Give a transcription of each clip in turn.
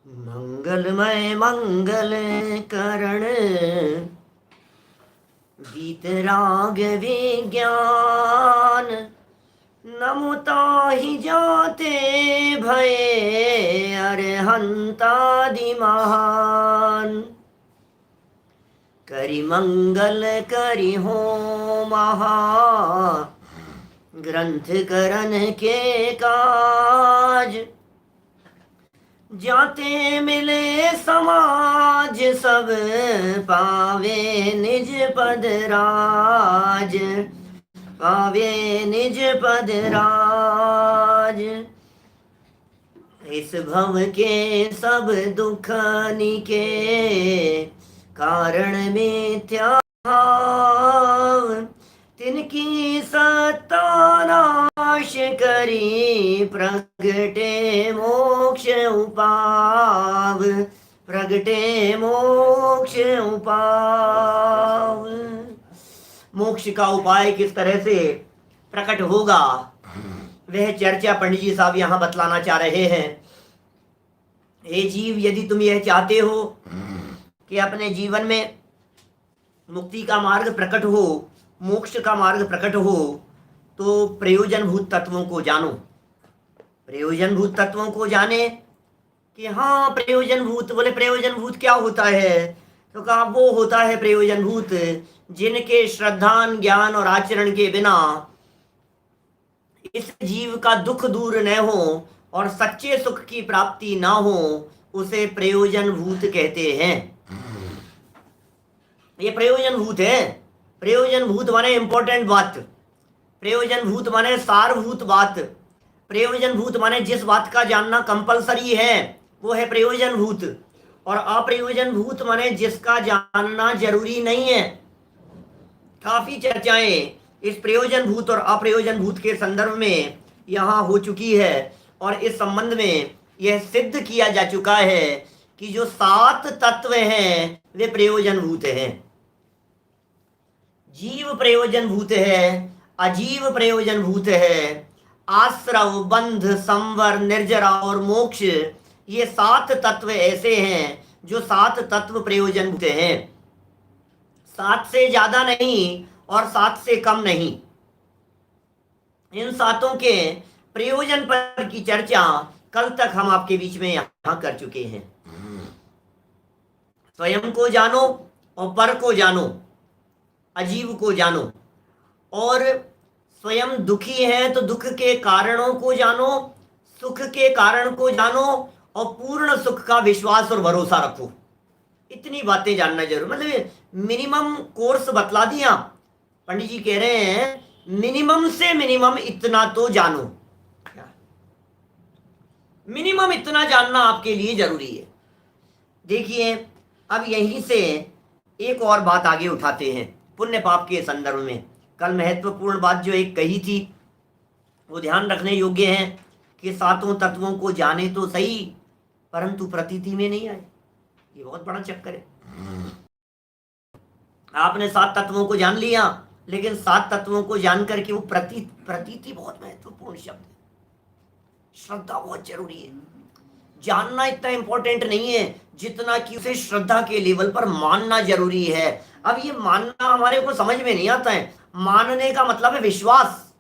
मंगलमय मंगल करण वीतराग विज्ञान नमुता ही जाते भये अरहंतादि महान। करि मंगल करि हो महा ग्रंथ करण के काज। जाते मिले समाज सब पावे निज पद राज, पावे निज पद राज। इस भव के सब दुख निके कारण मिथ्या भाव। तिनकी सत्ता नाश करी प्रगटे मोक्ष उपाव, प्रगटे मोक्ष उपाव। मोक्ष का उपाय किस तरह से प्रकट होगा वह चर्चा पंडित जी साहब यहाँ बतलाना चाह रहे हैं। हे जीव, यदि तुम यह चाहते हो कि अपने जीवन में मुक्ति का मार्ग प्रकट हो, मोक्ष का मार्ग प्रकट हो, तो प्रयोजनभूत तत्वों को जानो। प्रयोजनभूत तत्वों को जाने कि हाँ प्रयोजनभूत, बोले प्रयोजनभूत क्या होता है? तो कहा वो होता है प्रयोजनभूत जिनके श्रद्धान ज्ञान और आचरण के बिना इस जीव का दुख दूर न हो और सच्चे सुख की प्राप्ति ना हो, उसे प्रयोजनभूत कहते हैं। ये प्रयोजनभूत है। प्रयोजनभूत माने इंपॉर्टेंट बात, प्रयोजनभूत माने सारभूत बात, प्रयोजनभूत माने जिस बात का जानना कंपलसरी है वो है प्रयोजनभूत। और अप्रयोजनभूत माने जिसका जानना जरूरी नहीं है। काफी चर्चाएं इस प्रयोजनभूत और अप्रयोजनभूत के संदर्भ में यहाँ हो चुकी है और इस संबंध में यह सिद्ध किया जा चुका है कि जो 7 तत्व हैं वे प्रयोजनभूत हैं। जीव प्रयोजनभूत है, अजीव प्रयोजनभूत है, आश्रव बंध संवर निर्जरा और मोक्ष, ये 7 तत्व ऐसे हैं जो 7 तत्व प्रयोजनभूत हैं। 7 से ज्यादा नहीं और 7 से कम नहीं। इन 7 के प्रयोजन पर की चर्चा कल तक हम आपके बीच में यहां कर चुके हैं। स्वयं को जानो और पर को जानो, अजीव को जानो। और स्वयं दुखी है तो दुख के कारणों को जानो, सुख के कारण को जानो और पूर्ण सुख का विश्वास और भरोसा रखो। इतनी बातें जानना जरूर, मतलब मिनिमम कोर्स बतला दिया। पंडित जी कह रहे हैं मिनिमम से मिनिमम इतना तो जानो। मिनिमम इतना जानना आपके लिए जरूरी है। देखिए अब यहीं से एक और बात आगे उठाते हैं पुण्य पाप के संदर्भ में। कल महत्वपूर्ण बात जो एक कही थी वो ध्यान रखने योग्य है कि 7 तत्वों को जाने तो सही परंतु प्रतीति में नहीं आए। ये बहुत बड़ा चक्कर है। आपने 7 तत्वों को जान लिया लेकिन 7 तत्वों को जान करके वो प्रतीति बहुत महत्वपूर्ण शब्द है। श्रद्धा बहुत जरूरी है। जानना इतना इंपॉर्टेंट नहीं है जितना कि उसे श्रद्धा के लेवल पर मानना जरूरी है। अब ये मानना हमारे को समझ में नहीं आता है। मानने का मतलब है विश्वास।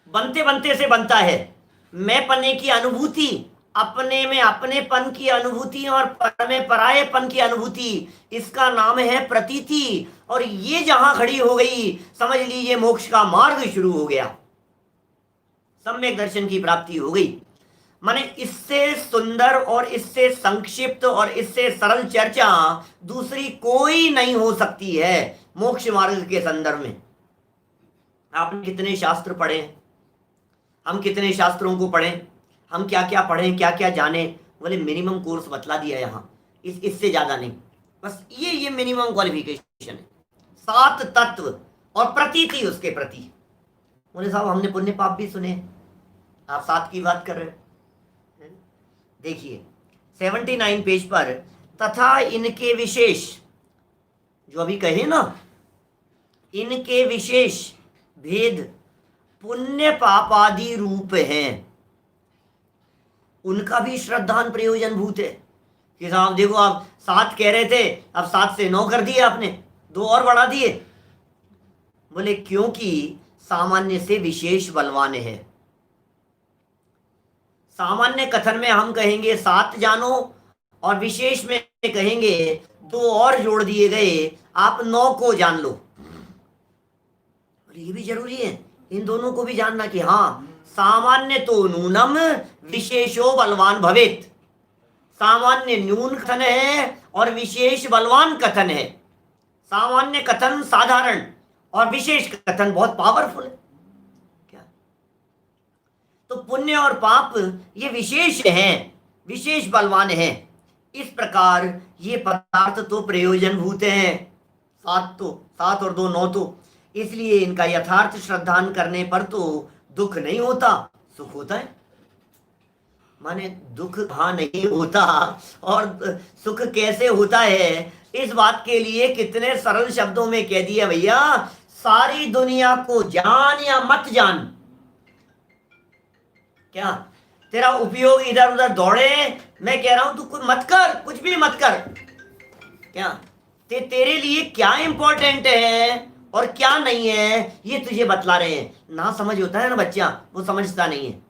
बनते बनते से बनता है। मैं पने की अनुभूति, अपने में अपनेपन की अनुभूति और पर में परायेपन की अनुभूति, इसका नाम है प्रतीति। और ये जहां खड़ी हो गई समझ लीजिए मोक्ष का मार्ग शुरू हो गया, सम्यक दर्शन की प्राप्ति हो गई। माने इससे सुंदर और इससे संक्षिप्त और इससे सरल चर्चा दूसरी कोई नहीं हो सकती है मोक्ष मार्ग के संदर्भ में। आपने कितने शास्त्र पढ़े, हम कितने शास्त्रों को पढ़ें, हम क्या क्या पढ़ें, क्या क्या जाने, बोले मिनिमम कोर्स बतला दिया यहाँ, इससे ज्यादा नहीं। बस ये मिनिमम क्वालिफिकेशन है। 7 तत्व और प्रतीति उसके प्रति। बोले साहब हमने पुण्य पाप भी सुने, आप 7 की बात कर रहे हो। देखिए 79 पेज पर तथा इनके विशेष, जो अभी कहे ना, इनके विशेष भेद पुण्य पापादि रूप हैं। उनका भी श्रद्धान प्रयोजन भूत है कि साहब देखो आप 7 कह रहे थे, अब 7 से 9 कर दिए आपने, 2 और बढ़ा दिए। बोले क्योंकि सामान्य से विशेष बलवान है। सामान्य कथन में हम कहेंगे 7 जानो, और विशेष में कहेंगे 2 और जोड़ दिए गए, आप 9 को जान लो। और ये भी जरूरी है इन दोनों को भी जानना कि हाँ, सामान्य तो नूनम विशेषो बलवान भवेत। सामान्य न्यून कथन है और विशेष बलवान कथन है। सामान्य कथन साधारण और विशेष कथन बहुत पावरफुल है। क्या? तो पुण्य और पाप ये विशेष हैं, विशेष बलवान हैं। इस प्रकार ये पदार्थ तो प्रयोजन भूत हैं, 7 और 2 9, तो इसलिए इनका यथार्थ श्रद्धान करने पर तो दुख नहीं होता, सुख होता है। माने दुख कहाँ नहीं होता और सुख कैसे होता है, इस बात के लिए कितने सरल शब्दों में कह दिया भैया, सारी दुनिया को जान या मत जान। क्या तेरा उपयोग इधर उधर दौड़े, मैं कह रहा हूं तू कुछ मत कर, कुछ भी मत कर। क्या तेरे लिए क्या इंपॉर्टेंट है और क्या नहीं है, ये तुझे बतला रहे हैं। ना समझ होता है ना बच्चा, वो समझता नहीं है।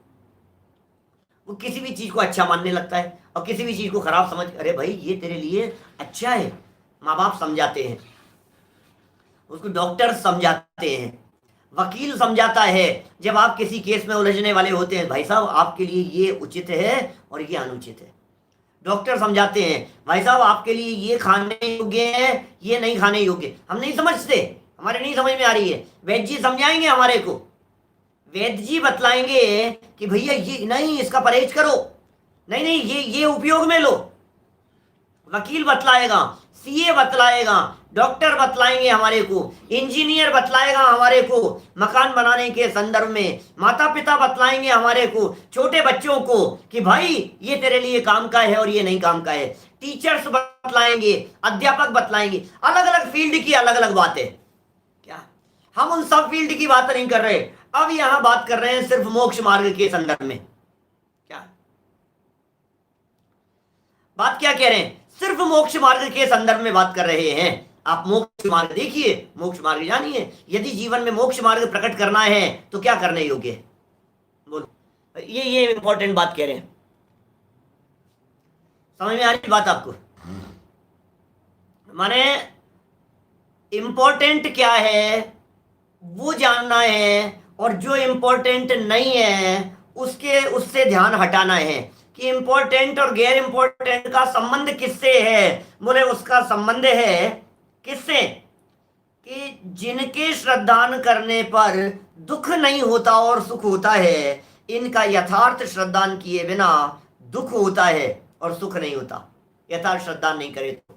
वो किसी भी चीज को अच्छा मानने लगता है और किसी भी चीज को खराब समझ, अरे भाई ये तेरे लिए अच्छा है। माँ बाप समझाते हैं उसको, डॉक्टर समझाते हैं, वकील समझाता है जब आप किसी केस में उलझने वाले होते हैं, भाई साहब आपके लिए ये उचित है और ये अनुचित है। डॉक्टर समझाते हैं भाई साहब आपके लिए ये खाने योग्य है, ये नहीं खाने योग्य। हम नहीं समझते, हमारे नहीं समझ में आ रही है, वैद्य जी समझाएंगे हमारे को। वैद्य जी बतलाएंगे कि भैया ये नहीं, इसका परहेज करो, नहीं नहीं ये उपयोग में लो। वकील बतलाएगा, सीए बतलाएगा, डॉक्टर बतलाएंगे हमारे को, इंजीनियर बतलाएगा हमारे को मकान बनाने के संदर्भ में, माता पिता बतलाएंगे हमारे को, छोटे बच्चों को कि भाई ये तेरे लिए काम का है और ये नहीं काम का है। टीचर्स बतलाएंगे, अध्यापक बतलाएंगे, अलग अलग फील्ड की अलग अलग बातें। क्या हम उन सब फील्ड की बात नहीं कर रहे, अब यहां बात कर रहे हैं सिर्फ मोक्ष मार्ग के संदर्भ में। क्या बात क्या कह रहे हैं, सिर्फ मोक्ष मार्ग के संदर्भ में बात कर रहे हैं। आप मोक्ष मार्ग देखिए, मोक्ष मार्ग जानिए। यदि जीवन में मोक्ष मार्ग प्रकट करना है तो क्या करने योग्य है, बोलो। ये इंपॉर्टेंट बात कह रहे हैं, समझ में आ रही बात आपको? माने इंपॉर्टेंट क्या है वो जानना है, और जो इंपॉर्टेंट नहीं है उससे ध्यान हटाना है कि इंपॉर्टेंट और गैर इंपॉर्टेंट का संबंध किससे है। बोले उसका संबंध है किससे, कि जिनके श्रद्धान करने पर दुख नहीं होता और सुख होता है, इनका यथार्थ श्रद्धान किए बिना दुख होता है और सुख नहीं होता। यथार्थ श्रद्धान नहीं करे तो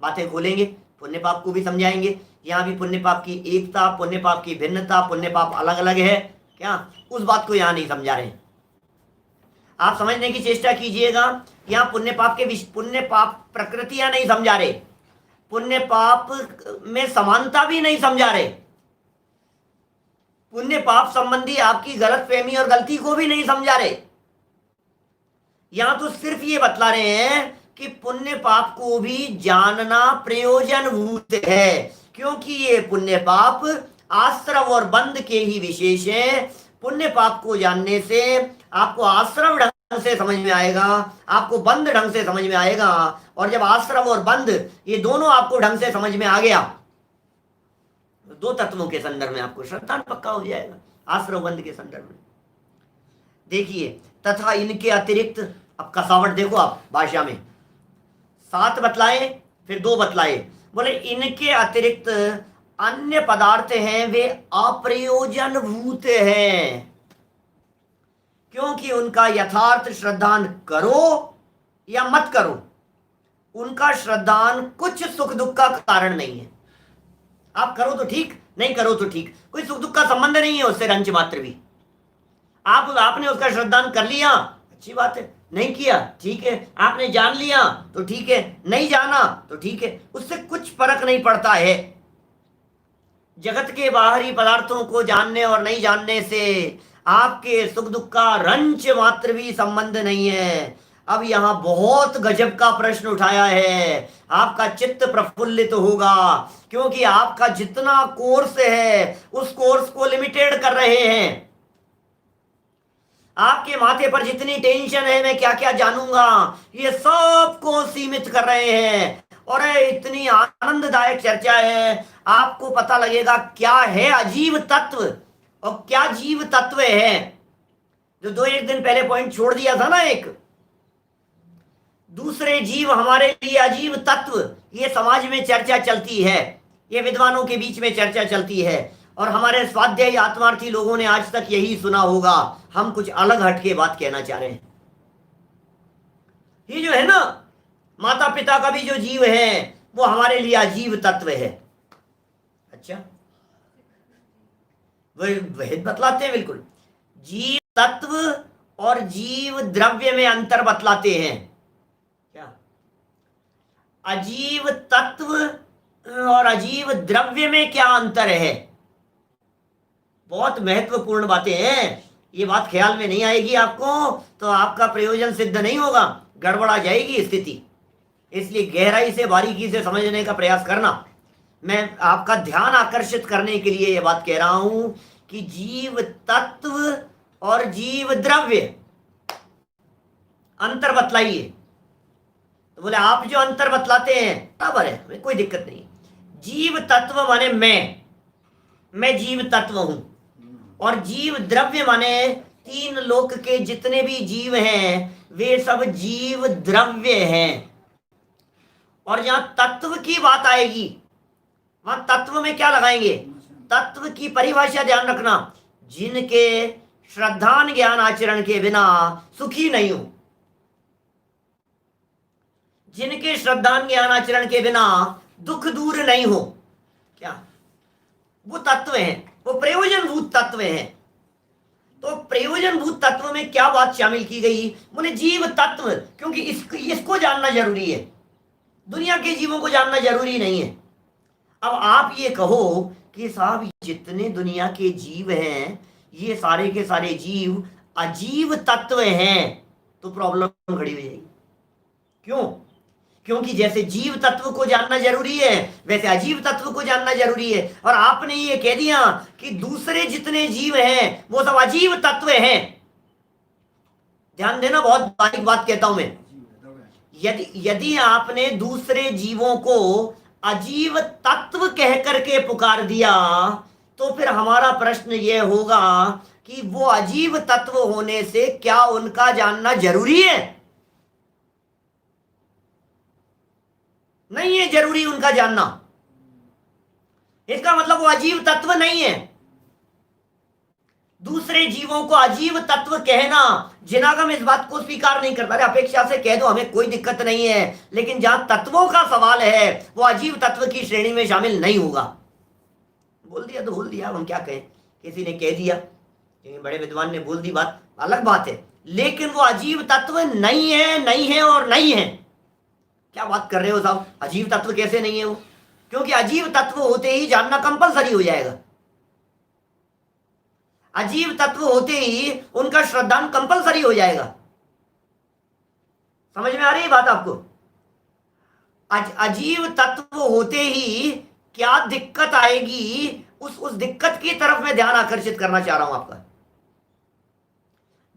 बातें खोलेंगे, पुण्य पाप को भी समझाएंगे। यहाँ भी पुण्य पाप की एकता, पुण्य पाप की भिन्नता, पुण्य पाप अलग अलग है, क्या उस बात को यहाँ नहीं समझा रहे। आप समझने की चेष्टा कीजिएगा, यहाँ पुण्य पाप प्रकृतियां नहीं समझा रहे, पुण्य पाप में समानता भी नहीं समझा रहे, पुण्य पाप संबंधी आपकी गलतफहमी और गलती को भी नहीं समझा रहे। यहां तो सिर्फ ये बतला रहे हैं कि पुण्य पाप को भी जानना प्रयोजन भूत है, क्योंकि ये पुण्य पाप आश्रव और बंध के ही विशेष है। पुण्य पाप को जानने से आपको आश्रव ढंग से समझ में आएगा, आपको बंध ढंग से समझ में आएगा, और जब आश्रव और बंध ये दोनों आपको ढंग से समझ में आ गया, दो तत्वों के संदर्भ में आपको श्रद्धान पक्का हो जाएगा। आश्रव बंध के संदर्भ में देखिए, तथा इनके अतिरिक्त, अब कसावट देखो आप भाषा में, 7 बतलाए फिर 2 बतलाए। बोले इनके अतिरिक्त अन्य पदार्थ हैं वे अप्रयोजन भूत हैं, क्योंकि उनका यथार्थ श्रद्धान करो या मत करो, उनका श्रद्धान कुछ सुख दुख का कारण नहीं है। आप करो तो ठीक, नहीं करो तो ठीक, कोई सुख दुख का संबंध नहीं है उससे रंच मात्र भी। आपने उसका श्रद्धान कर लिया, अच्छी बात है, नहीं किया ठीक है, आपने जान लिया तो ठीक है, नहीं जाना तो ठीक है, उससे कुछ फर्क नहीं पड़ता है। जगत के बाहरी पदार्थों को जानने और नहीं जानने से आपके सुख दुख का रंच मात्र भी संबंध नहीं है। अब यहां बहुत गजब का प्रश्न उठाया है, आपका चित्त प्रफुल्लित होगा, क्योंकि आपका जितना कोर्स है उस कोर्स को लिमिटेड कर रहे हैं। आपके माथे पर जितनी टेंशन है मैं क्या क्या जानूंगा, ये सबको सीमित कर रहे हैं। और इतनी आनंददायक चर्चा है, आपको पता लगेगा क्या है अजीव तत्व और क्या जीव तत्व है। जो दो एक दिन पहले पॉइंट छोड़ दिया था ना, एक दूसरे जीव हमारे लिए अजीब तत्व, ये समाज में चर्चा चलती है, ये विद्वानों के बीच में चर्चा चलती है, और हमारे स्वाध्यायी आत्मार्थी लोगों ने आज तक यही सुना होगा। हम कुछ अलग हटके बात कहना चाह रहे हैं। ये जो है ना, माता पिता का भी जो जीव है वो हमारे लिए अजीब तत्व है। अच्छा, वह बतलाते हैं बिल्कुल, जीव तत्व और जीव द्रव्य में अंतर बतलाते हैं। क्या अजीव तत्व और अजीव द्रव्य में क्या अंतर है? बहुत महत्वपूर्ण बातें हैं। ये बात ख्याल में नहीं आएगी आपको तो आपका प्रयोजन सिद्ध नहीं होगा, गड़बड़ा जाएगी स्थिति। इसलिए गहराई से बारीकी से समझने का प्रयास करना। मैं आपका ध्यान आकर्षित करने के लिए यह बात कह रहा हूं कि जीव तत्व और जीव द्रव्य अंतर बतलाइए। तो बोले आप जो अंतर बतलाते हैं बराबर है, हमें कोई दिक्कत नहीं। जीव तत्व माने मैं जीव तत्व हूं, और जीव द्रव्य माने तीन लोक के जितने भी जीव हैं वे सब जीव द्रव्य हैं। और जहां तत्व की बात आएगी वहां तत्व में क्या लगाएंगे? तत्व की परिभाषा ध्यान रखना, जिनके श्रद्धान ज्ञान आचरण के बिना सुखी नहीं हो, जिनके श्रद्धान ज्ञान आचरण के बिना दुख दूर नहीं हो, क्या वो तत्व हैं, वो प्रयोजनभूत तत्व हैं। तो प्रयोजनभूत तत्व में क्या बात शामिल की गई? बोले जीव तत्व, क्योंकि इसको जानना जरूरी है, दुनिया के जीवों को जानना जरूरी नहीं है। अब आप ये कहो कि साहब जितने दुनिया के जीव हैं ये सारे के सारे जीव अजीव तत्व हैं, तो प्रॉब्लम खड़ी हो जाएगी। क्यों? क्योंकि जैसे जीव तत्व को जानना जरूरी है वैसे अजीव तत्व को जानना जरूरी है। और आपने ये कह दिया कि दूसरे जितने जीव हैं वो सब अजीव तत्व हैं। ध्यान देना, बहुत बारीक बात कहता हूं मैं। यदि आपने दूसरे जीवों को अजीव तत्व कह करके पुकार दिया तो फिर हमारा प्रश्न यह होगा कि वो अजीव तत्व होने से क्या उनका जानना जरूरी है? नहीं है जरूरी उनका जानना। इसका मतलब वो अजीव तत्व नहीं है। दूसरे जीवों को अजीव तत्व कहना, जिनागम इस बात को स्वीकार नहीं करता। अपेक्षा से कह दो, हमें कोई दिक्कत नहीं है, लेकिन जहां तत्वों का सवाल है वो अजीव तत्व की श्रेणी में शामिल नहीं होगा। बोल दिया तो बोल दिया, हम क्या कहें, किसी ने कह दिया, बड़े विद्वान ने बोल दी, बात अलग बात है, लेकिन वो अजीव तत्व नहीं है, नहीं है और नहीं है। क्या बात कर रहे हो साहब, अजीव तत्व कैसे नहीं है वो? क्योंकि अजीव तत्व होते ही जानना कंपलसरी हो जाएगा। अजीव तत्व होते ही उनका श्रद्धान कंपलसरी हो जाएगा। समझ में आ रही है बात आपको? अजीव तत्व होते ही क्या दिक्कत आएगी, उस दिक्कत की तरफ मैं ध्यान आकर्षित करना चाह रहा हूं आपका।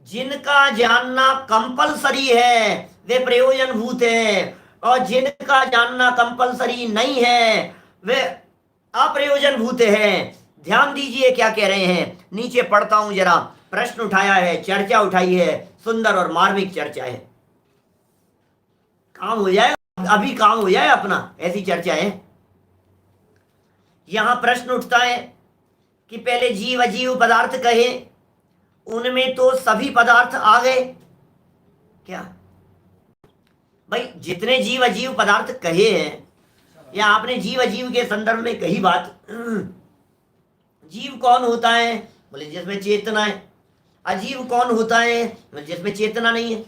जिनका जानना कंपलसरी है वे प्रयोजनभूत है, और जिनका जानना कंपलसरी नहीं है वे अप्रयोजनभूत है। ध्यान दीजिए क्या कह रहे हैं, नीचे पढ़ता हूं जरा। प्रश्न उठाया है, चर्चा उठाई है, सुंदर और मार्मिक चर्चा है। काम हो जाए, अभी काम हो जाए अपना, ऐसी चर्चा है। यहां प्रश्न उठता है कि पहले जीव अजीव पदार्थ कहे, उनमें तो सभी पदार्थ आ गए क्या? भाई जितने जीव अजीव पदार्थ कहे हैं, या आपने जीव अजीव के संदर्भ में कही बात, जीव कौन होता है? बोले जिसमें चेतना है। अजीव कौन होता है? बोले जिसमें चेतना नहीं है।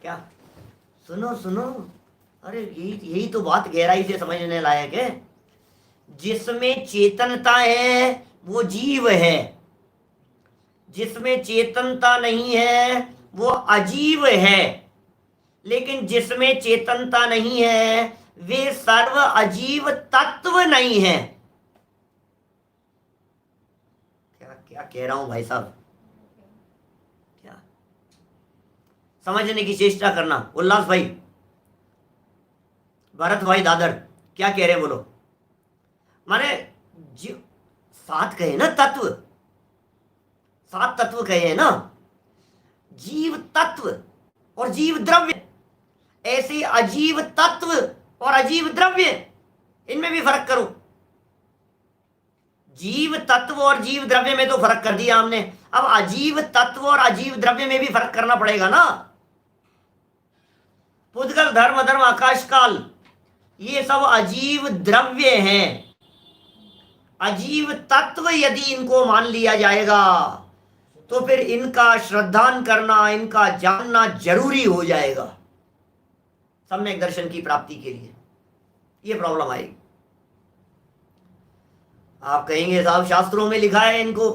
क्या? सुनो सुनो, अरे यही तो बात गहराई से समझने लायक है। जिसमें चेतनता है वो जीव है, जिसमें चेतनता नहीं है वो अजीव है, लेकिन जिसमें चेतनता नहीं है वे सर्व अजीव तत्व नहीं है। क्या क्या कह रहा हूं भाई साहब, क्या समझने की चेष्टा करना। उल्लास भाई, भरत भाई दादर, क्या कह रहे हैं बोलो। माने जीव, सात कहे ना तत्व, सात तत्व कहे हैं ना, जीव तत्व और जीव द्रव्य। ऐसे अजीव तत्व और अजीव द्रव्य, इनमें भी फर्क करो। जीव तत्व और जीव द्रव्य में तो फर्क कर दिया हमने, अब अजीव तत्व और अजीव द्रव्य में भी फर्क करना पड़ेगा ना। पुद्गल, धर्म, धर्म, आकाश काल, ये सब अजीव द्रव्य हैं। अजीव तत्व यदि इनको मान लिया जाएगा तो फिर इनका श्रद्धान करना, इनका जानना जरूरी हो जाएगा सम्यक दर्शन की प्राप्ति के लिए। ये प्रॉब्लम आएगी। आप कहेंगे साहब शास्त्रों में लिखा है इनको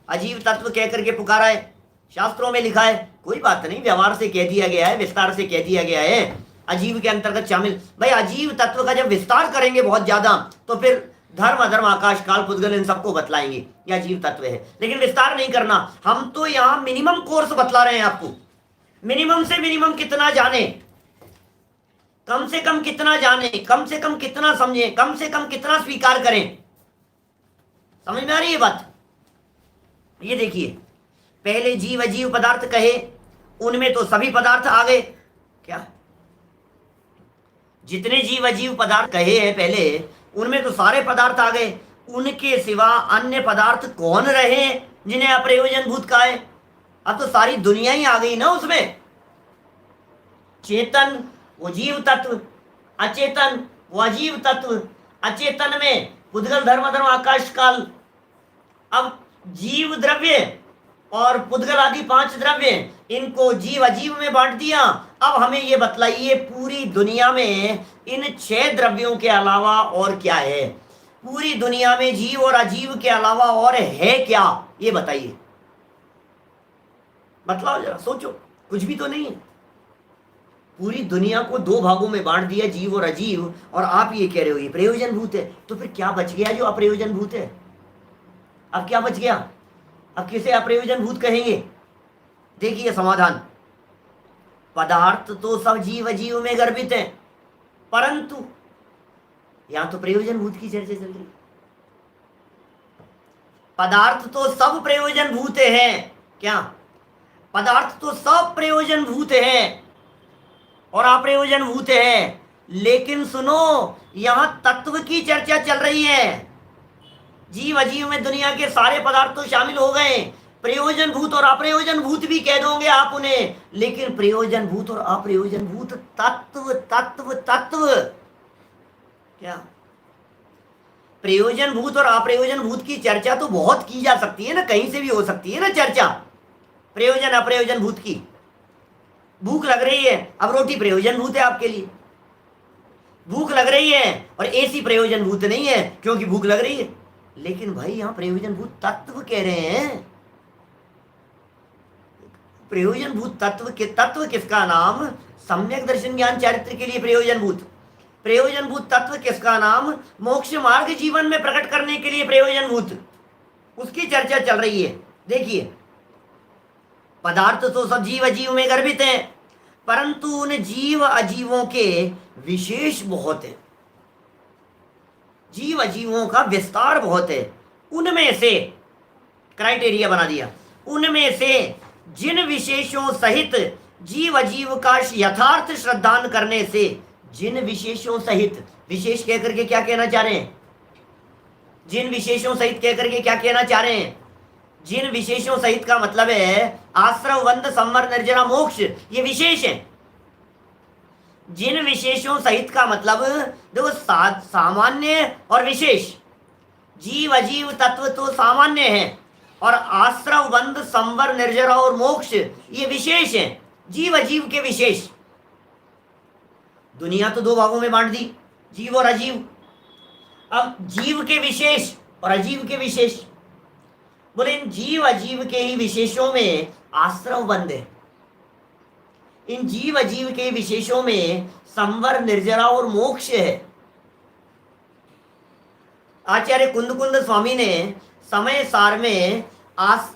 अजीव तत्व कह करके पुकारा है, शास्त्रों में लिखा है। कोई बात नहीं, व्यवहार से कह दिया गया है, विस्तार से कह दिया गया है, अजीव के अंतर्गत शामिल। भाई अजीव तत्व का जब विस्तार करेंगे बहुत ज्यादा तो फिर धर्म, अधर्म, आकाश काल, पुद्गल, इन सबको बतलाएंगे ये अजीव तत्व है, लेकिन विस्तार नहीं करना। हम तो यहाँ मिनिमम कोर्स बतला रहे हैं आपको। मिनिमम से मिनिमम कितना जाने, कम से कम कितना जाने, कम से कम कितना समझे, कम से कम कितना स्वीकार करें। समझ में आ रही है बात। ये देखिए, पहले जीव अजीव पदार्थ कहे, उनमें तो सभी पदार्थ आ गए। क्या जितने जीव अजीव पदार्थ कहे हैं पहले, उनमें तो सारे पदार्थ आ गए। उनके सिवा अन्य पदार्थ कौन रहे जिन्हें अप्रयोजन भूत कहा है। अब तो सारी दुनिया ही आ गई ना उसमें। चेतन वो जीव तत्व, अचेतन वो अजीव तत्व। अचेतन में पुद्गल, धर्म, धर्म, आकाश काल। अब जीव द्रव्य और पुद्गल आदि पांच द्रव्य, इनको जीव अजीव में बांट दिया। अब हमें ये बतलाइए पूरी दुनिया में इन छह द्रव्यों के अलावा और क्या है। पूरी दुनिया में जीव और अजीव के अलावा और है क्या, ये बताइए। बतलाओ जरा, सोचो। कुछ भी तो नहीं है। पूरी दुनिया को दो भागों में बांट दिया, जीव और अजीव, और आप ये कह रहे हो ये प्रयोजन भूत है। तो फिर क्या बच गया जो अप्रयोजन भूत है। अब क्या बच गया, अब किसे अप्रयोजन भूत कहेंगे। देखिए समाधान। पदार्थ तो सब जीव अजीव में गर्भित है, परंतु यहां तो प्रयोजन भूत की चर्चा चल रही। पदार्थ तो सब प्रयोजन भूत है। क्या पदार्थ तो सब प्रयोजन भूत है और अप्रयोजन भूत है, लेकिन सुनो यहां तत्व की चर्चा चल रही है। जीव अजीव में दुनिया के सारे पदार्थ तो शामिल हो गए। प्रयोजन भूत और अप्रयोजन भूत भी कह दोगे आप उन्हें, लेकिन प्रयोजन भूत और अप्रयोजन भूत तत्व तत्व तत्व। क्या प्रयोजन भूत और अप्रयोजन भूत की चर्चा तो बहुत की जा सकती है ना, कहीं से भी हो सकती है ना चर्चा प्रयोजन अप्रयोजन भूत की। भूख लग रही है, अब रोटी प्रयोजन भूत है आपके लिए। भूख लग रही है और एसी प्रयोजन भूत नहीं है क्योंकि भूख लग रही है। लेकिन भाई यहां प्रयोजन भूत तत्व कह रहे हैं। प्रयोजन भूत तत्व के तत्व किसका नाम, सम्यक दर्शन ज्ञान चारित्र के लिए प्रयोजन भूत। प्रयोजन भूत तत्व किसका नाम, मोक्ष मार्ग जीवन में प्रकट करने के लिए प्रयोजन भूत। उसकी चर्चा चल रही है। देखिए पदार्थ तो सब जीव अजीव में गर्भित हैं, परंतु उन जीव अजीवों के विशेष बहुत है। जीव अजीवों का विस्तार बहुत है। उनमें से क्राइटेरिया बना दिया, उनमें से जिन विशेषों सहित जीव अजीव का यथार्थ श्रद्धान करने से, जिन विशेषों सहित, विशेष कहकर के क्या कहना चाह रहे हैं, जिन विशेषों सहित कहकर के क्या कहना चाह रहे हैं। जिन विशेषों सहित का मतलब है आश्रव, बंध, सम्मर, निर्जरा, मोक्ष, ये विशेष है। जिन विशेषों सहित का मतलब देखो सामान्य और विशेष। जीव अजीव तत्व तो सामान्य है और आश्रव, बंध, संवर, निर्जरा और मोक्ष ये विशेष है। जीव अजीव के विशेष। दुनिया तो दो भागों में बांट दी, जीव और अजीव। अब जीव के विशेष और अजीव के विशेष। बोले इन जीव अजीव के ही विशेषों में आश्रव बंद है, इन जीव अजीव के विशेषों में संवर, निर्जरा और मोक्ष है। आचार्य कुंद स्वामी ने समय सार में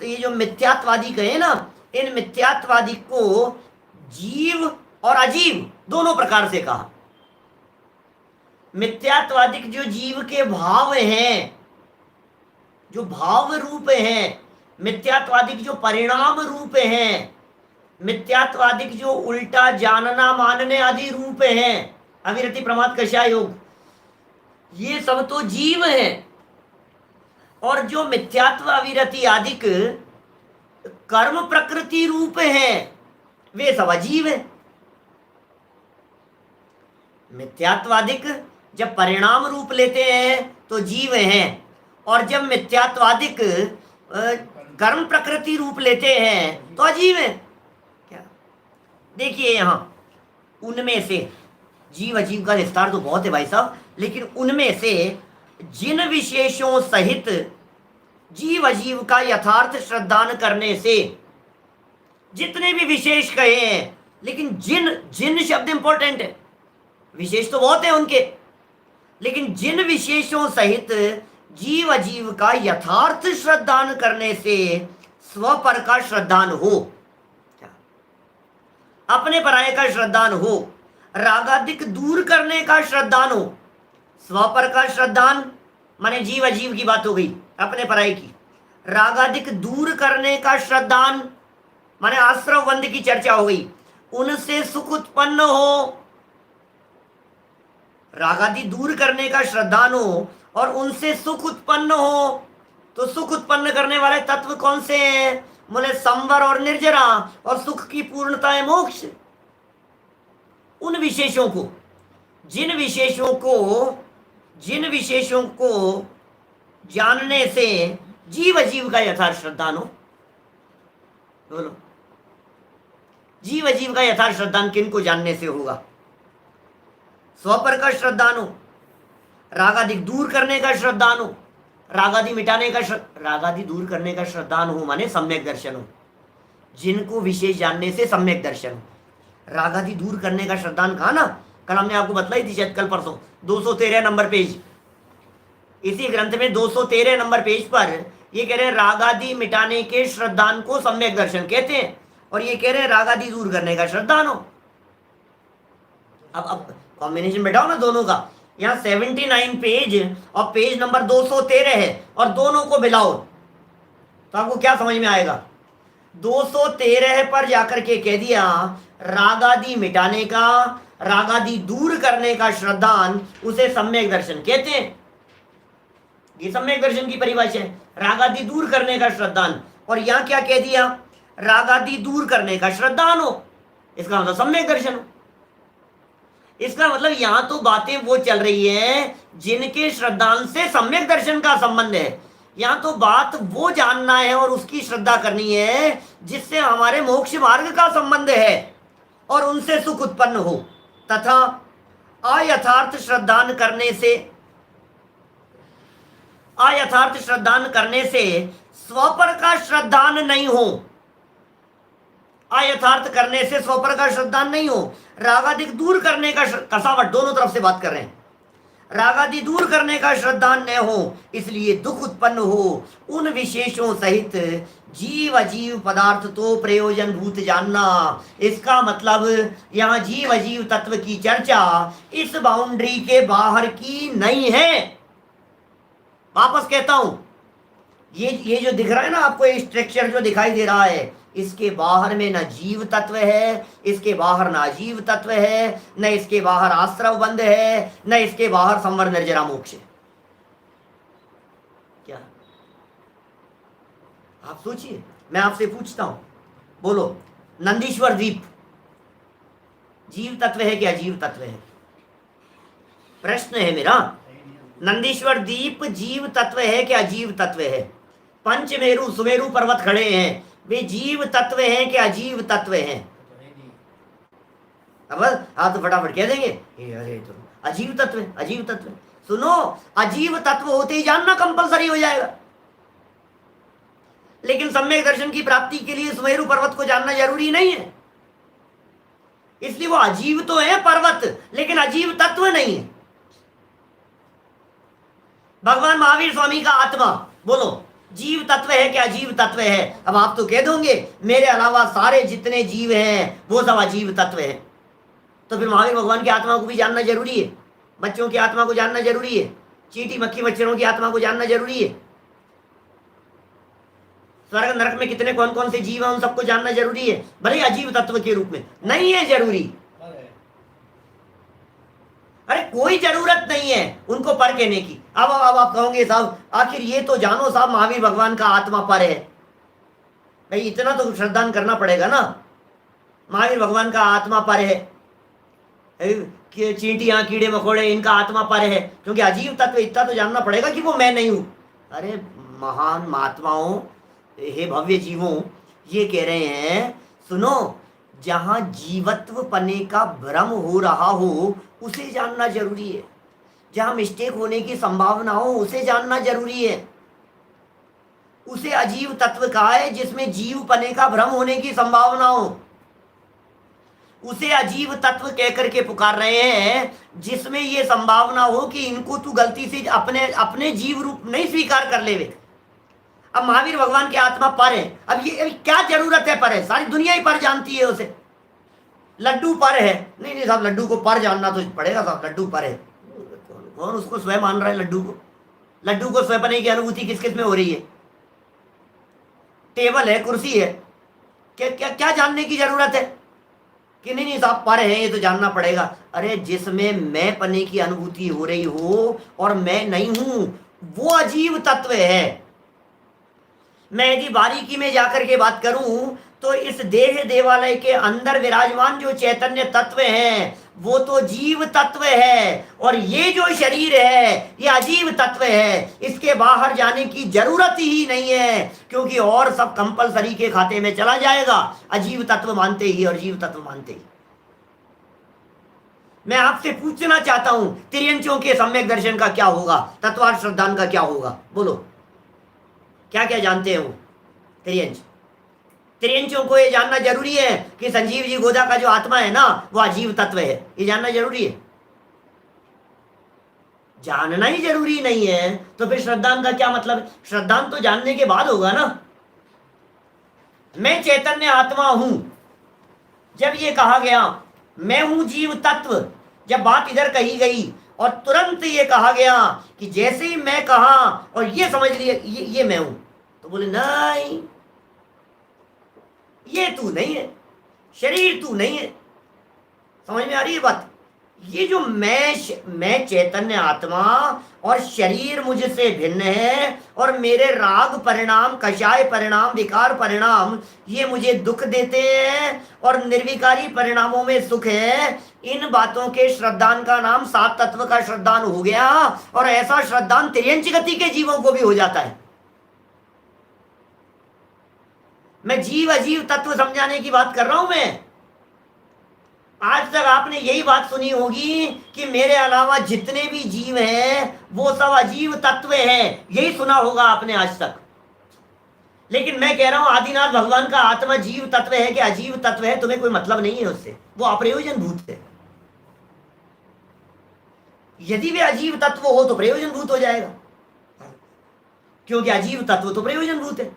ये जो मिथ्यात्वादी कहे ना, इन मिथ्यात्वादी को जीव और अजीव दोनों प्रकार से कहा। मिथ्यात्वादिक जो जीव के भाव हैं, जो भाव रूप हैं, मिथ्यात्वादिक जो परिणाम रूप हैं, मिथ्यात्वादिक जो उल्टा जानना मानने आदि रूप हैं, अविरति प्रमाद कषाय योग, ये सब तो जीव हैं। और जो मिथ्यात्व अविरति आदिक कर्म प्रकृति रूप हैं, वे सब अजीव है। मिथ्यात्वादिक जब परिणाम रूप लेते हैं तो जीव हैं, और जब मिथ्यात्वादिक कर्म प्रकृति रूप लेते हैं तो अजीव है। क्या देखिए यहां उनमें से जीव अजीव का विस्तार तो बहुत है भाई साहब, लेकिन उनमें से जिन विशेषों सहित जीव अजीव का यथार्थ श्रद्धान करने से, जितने भी विशेष कहे हैं, लेकिन जिन जिन शब्द इंपॉर्टेंट है, विशेष तो बहुत है उनके, लेकिन जिन विशेषों सहित जीव अजीव का यथार्थ श्रद्धान करने से स्वपर का श्रद्धान हो, अपने पराये का श्रद्धान हो, रागादिक दूर करने का श्रद्धान हो। स्वपर का श्रद्धान माने जीव अजीव की बात हो गई, अपने पराये की। रागादिक दूर करने का श्रद्धान माने आश्रव बंद की चर्चा हो गई, उनसे सुख उत्पन्न हो। रागादि दूर करने का श्रद्धान हो और उनसे सुख उत्पन्न हो, तो सुख उत्पन्न करने वाले तत्व कौन से हैं? बोले संवर और निर्जरा, और सुख की पूर्णता है मोक्ष। उन विशेषों को, जिन विशेषों को जानने से जीव अजीव का यथार्थ श्रद्धान हो। बोलो जीव अजीव का यथार्थ श्रद्धान किन को जानने से होगा? स्वपर का श्रद्धान हो, रागादि दूर करने का श्रद्धान हो, रागादि मिटाने का रागादि दूर करने का श्रद्धान हो माने सम्यक दर्शन हो। जिनको विशेष जानने से सम्यक दर्शन हो। रागादि दूर करने का श्रद्धान कहा ना, कल हमने आपको बतलाई थी शायद, कल परसों, 213 नंबर पेज, इसी ग्रंथ में 213 नंबर पेज पर ये कह रहे हैं रागादि मिटाने के श्रद्धान को सम्यक दर्शन कहते हैं, और ये कह रहे हैं रागादि दूर करने का श्रद्धान हो। अब कॉम्बिनेशन बैठाओ ना दोनों का, यहाँ 79 पेज और पेज नंबर 213 है, और दोनों को मिलाओ तो आपको क्या समझ में आएगा? 213 पर जाकर के कह दिया रागादि मिटाने का, रागादि दूर करने का श्रद्धान, उसे सम्यक दर्शन कहते हैं। ये सम्यक दर्शन की परिभाषा है, रागादि दूर करने का श्रद्धान। और यहां क्या कह दिया? रागादि दूर करने का श्रद्धान हो, इसका मतलब सम्यक दर्शन हो। इसका मतलब यहां तो बातें वो चल रही है जिनके श्रद्धान से सम्यक दर्शन का संबंध है। यहां तो बात वो जानना है और उसकी श्रद्धा करनी है जिससे हमारे मोक्ष मार्ग का संबंध है और उनसे सुख उत्पन्न हो। तथा अयथार्थ श्रद्धान करने से स्वपर का श्रद्धान नहीं हो। अयथार्थ करने से स्वपर का श्रद्धान नहीं हो। रागादिक दूर करने का, कसावट दोनों तरफ से बात कर रहे हैं, रागादि दूर करने का श्रद्धान न हो, इसलिए दुख उत्पन्न हो। उन विशेषों सहित जीव अजीव पदार्थ तो प्रयोजन भूत जानना। इसका मतलब यहाँ जीव अजीव तत्व की चर्चा इस बाउंड्री के बाहर की नहीं है। वापस कहता हूं, ये जो दिख रहा है ना आपको, ये स्ट्रक्चर जो दिखाई दे रहा है, इसके बाहर में न जीव तत्व है, इसके बाहर न अजीव तत्व है, न इसके बाहर आश्रव बंध है, न इसके बाहर संवर निर्जरा मोक्ष है। क्या आप सोचिए, मैं आपसे पूछता हूं, बोलो नंदीश्वर द्वीप जीव तत्व है कि अजीव तत्व है? प्रश्न है मेरा। नंदीश्वर द्वीप जीव तत्व है कि अजीव तत्व है? पंचमेरु सुमेरु पर्वत खड़े हैं, वे जीव तत्व हैं कि अजीव तत्व हैं? अब आप तो फटाफट कह देंगे अरे तो अजीव तत्व है, अजीव तत्व है। सुनो, अजीव तत्व होते ही जानना कंपलसरी हो जाएगा। लेकिन सम्यक दर्शन की प्राप्ति के लिए सुमेरु पर्वत को जानना जरूरी नहीं है। इसलिए वो अजीव तो है पर्वत, लेकिन अजीव तत्व नहीं है। भगवान महावीर स्वामी का आत्मा, बोलो जीव तत्व है क्या अजीव तत्व है? अब आप तो कह दोगे मेरे अलावा सारे जितने जीव हैं वो सब अजीव तत्व है। तो फिर महावीर भगवान की आत्मा को भी जानना जरूरी है, बच्चों की आत्मा को जानना जरूरी है, चींटी मक्खी मच्छरों की आत्मा को जानना जरूरी है, स्वर्ग नरक में कितने कौन कौन से जीव हैं उन सबको जानना जरूरी है, भले अजीव तत्व के रूप में नहीं है जरूरी। अरे कोई जरूरत नहीं है उनको पर कहने की। अब आप कहोगे साहब आखिर ये तो जानो साहब महावीर भगवान का आत्मा पर है, भाई इतना तो श्रद्धान करना पड़ेगा ना। महावीर भगवान का आत्मा पर है, चींटियां कीड़े मकोड़े इनका आत्मा पर है, क्योंकि अजीव तत्व इतना तो जानना पड़ेगा कि वो मैं नहीं हूं। अरे महान महात्माओं, हे भव्य जीवों, ये कह रहे हैं सुनो, जहां जीवत्व पने का भ्रम हो रहा हो उसे जानना जरूरी है, जहां मिस्टेक होने की संभावना हो उसे जानना जरूरी है। उसे अजीव तत्व कहा है जिसमें जीव पने का भ्रम होने की संभावना हो। उसे अजीव तत्व कहकर के पुकार रहे हैं जिसमें यह संभावना हो कि इनको तू गलती से अपने अपने जीव रूप नहीं स्वीकार कर लेवे। अब महावीर भगवान की आत्मा पर है, अब ये क्या जरूरत है पर है, सारी दुनिया ही पर जानती है उसे। लड्डू पर है, नहीं साहब लड्डू को पर जानना तो पड़ेगा साहब, लड्डू पर है, कौन उसको स्वयं मान रहा है लड्डू को? लड्डू को स्वयं पने की अनुभूति किस किस में हो रही है? टेबल है, कुर्सी है, क्या क्या क्या जानने की जरूरत है कि नहीं साहब पर है ये तो जानना पड़ेगा। अरे जिसमें मैं पने की अनुभूति हो रही हो और मैं नहीं हूं वो अजीव तत्व है। मैं यदि बारीकी में जाकर के बात करूं तो इस देह देवालय के अंदर विराजमान जो चैतन्य तत्व हैं वो तो जीव तत्व है, और ये जो शरीर है ये अजीव तत्व है। इसके बाहर जाने की जरूरत ही नहीं है, क्योंकि और सब कंपलसरी के खाते में चला जाएगा, अजीव तत्व मानते ही और जीव तत्व मानते ही। मैं आपसे पूछना चाहता हूं तिर्यंचों के सम्यक दर्शन का क्या होगा, तत्वार्थ श्रद्धान का क्या होगा? बोलो क्या क्या जानते हैं वो तिर्यंचों को ये जानना जरूरी है कि संजीव जी गोदा का जो आत्मा है ना वो अजीव तत्व है, ये जानना जरूरी है। जानना ही जरूरी नहीं है तो फिर श्रद्धान का क्या मतलब? श्रद्धान तो जानने के बाद होगा ना। मैं चैतन्य आत्मा हूं, जब ये कहा गया मैं हूं जीव तत्व, जब बात इधर कही गई और तुरंत ये कहा गया कि जैसे ही मैं कहा और ये समझ लिया ये मैं हूं, तो बोले नहीं ये तू नहीं है, शरीर तू नहीं है। समझ में आ रही है बात? ये जो मैं चैतन्य आत्मा और शरीर मुझसे भिन्न है, और मेरे राग परिणाम, कषाय परिणाम, विकार परिणाम ये मुझे दुख देते हैं, और निर्विकारी परिणामों में सुख है। इन बातों के श्रद्धान का नाम सात तत्व का श्रद्धान हो गया, और ऐसा श्रद्धान तिर्यंच गति के जीवों को भी हो जाता है। मैं जीव अजीव तत्व समझाने की बात कर रहा हूं। मैं आज तक आपने यही बात सुनी होगी कि मेरे अलावा जितने भी जीव हैं वो सब अजीव तत्व हैं, यही सुना होगा आपने आज तक। लेकिन मैं कह रहा हूं आदिनाथ भगवान का आत्मा जीव तत्व है कि अजीव तत्व है तुम्हें कोई मतलब नहीं है उससे, वो अप्रयोजन भूत है। यदि वे अजीव तत्व हो तो प्रयोजन भूत हो जाएगा, क्योंकि अजीव तत्व तो प्रयोजन भूत है।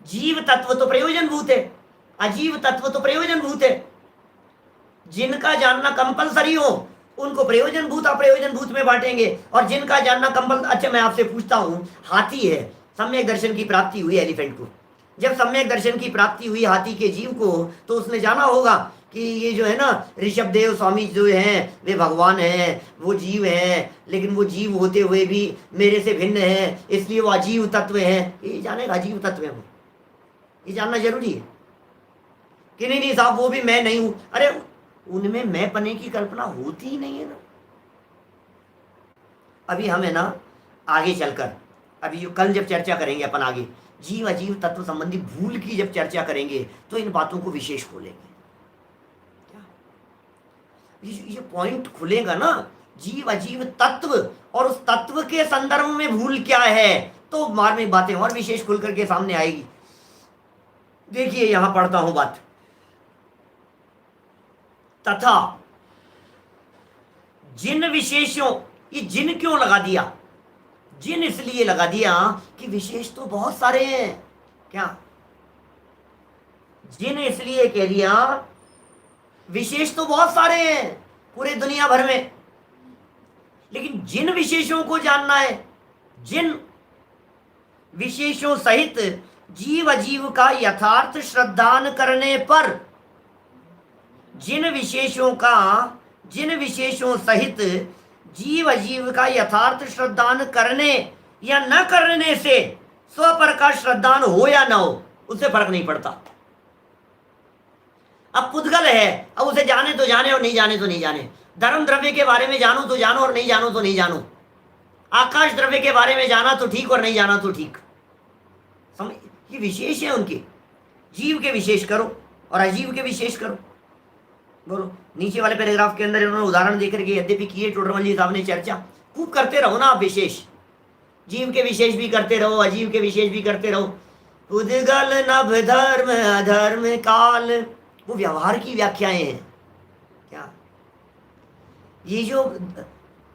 जीव तत्व तो प्रयोजन भूत है, अजीव तत्व तो प्रयोजन भूत है। जिनका जानना कंपलसरी हो उनको प्रयोजन भूत अप्रयोजन भूत में बांटेंगे, और जिनका जानना कंपल। अच्छा मैं आपसे पूछता हूं, हाथी है, सम्यक दर्शन की प्राप्ति हुई एलिफेंट को, जब सम्यक दर्शन की प्राप्ति हुई हाथी के जीव को, तो उसने जाना होगा कि ये जो है ना ऋषभदेव स्वामी जो हैं वे भगवान हैं, वो जीव हैं, लेकिन वो जीव होते हुए भी मेरे से भिन्न है, इसलिए वो अजीव तत्व हैं। ये जानेगा अजीव तत्व है, वो ये जानना जरूरी है कि नहीं साहब वो भी मैं नहीं हूं। अरे उनमें मैं पने की कल्पना होती ही नहीं है ना। अभी हम है ना आगे चलकर, अभी कल जब चर्चा करेंगे अपन आगे जीव अजीव तत्व संबंधी भूल की जब चर्चा करेंगे तो इन बातों को विशेष खोलेंगे। ये पॉइंट खुलेगा ना, जीव अजीव तत्व और उस तत्व के संदर्भ में भूल क्या है, तो मार्मिक बातें और विशेष खुल करके सामने आएगी। देखिए यहां पढ़ता हूं बात, तथा जिन विशेषों, ये जिन क्यों लगा दिया? जिन इसलिए लगा दिया कि विशेष तो बहुत सारे हैं। क्या? जिन इसलिए कह दिया, विशेष तो बहुत सारे हैं पूरे दुनिया भर में, लेकिन जिन विशेषों को जानना है, जिन विशेषों सहित जीव अजीव का यथार्थ श्रद्धान करने पर, जिन विशेषों सहित जीव अजीव का यथार्थ श्रद्धान करने या न करने से स्वपर का श्रद्धान हो या न हो, उससे फर्क नहीं पड़ता। अब पुद्गल है, अब उसे जाने तो जाने और नहीं जाने तो नहीं जाने। धर्म द्रव्य के बारे में जानो तो जानो और नहीं जानो तो नहीं जानो। आकाश द्रव्य के बारे में जाना तो ठीक और नहीं जाना तो ठीक। समझ, ये विशेष है उनके। जीव के विशेष करो और अजीव के विशेष करो। बोलो, नीचे वाले पैराग्राफ के अंदर इन्होंने उदाहरण देकर के यद्यपि किए टोडरमल जी साहब ने चर्चा, खूब करते रहो ना आप विशेष। जीव के विशेष भी करते रहो, अजीव के विशेष भी करते रहो। पुद्गल नभ धर्म अधर्म काल, वो व्यवहार की व्याख्याएं हैं। क्या ये जो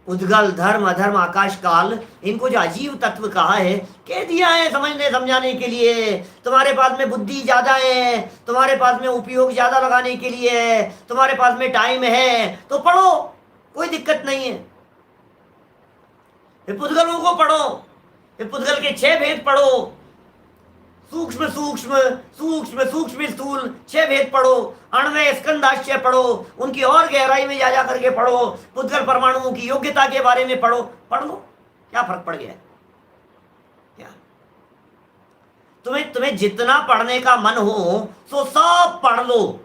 उद्गल, धर्म अधर्म आकाश काल, इनको जो अजीव तत्व कहा है, कह दिया है समझने समझाने के लिए। तुम्हारे पास में बुद्धि ज्यादा है, तुम्हारे पास में उपयोग ज्यादा लगाने के लिए है, तुम्हारे पास में टाइम है तो पढ़ो, कोई दिक्कत नहीं है। पुद्गलों को पढ़ो, पुद्गल के 6 भेद पढ़ो, सूक्ष्म सूक्ष्म सूक्ष्म सूक्ष्म स्थूल 6 भेद पढ़ो, अण्वय स्कंदाश्चर्य पढ़ो, उनकी और गहराई में जा करके पढ़ो, पुद्गल परमाणुओं की योग्यता के बारे में पढ़ो। पढ़ लो, क्या फर्क पड़ गया? क्या तुम्हें जितना पढ़ने का मन हो सो सब पढ़ लो,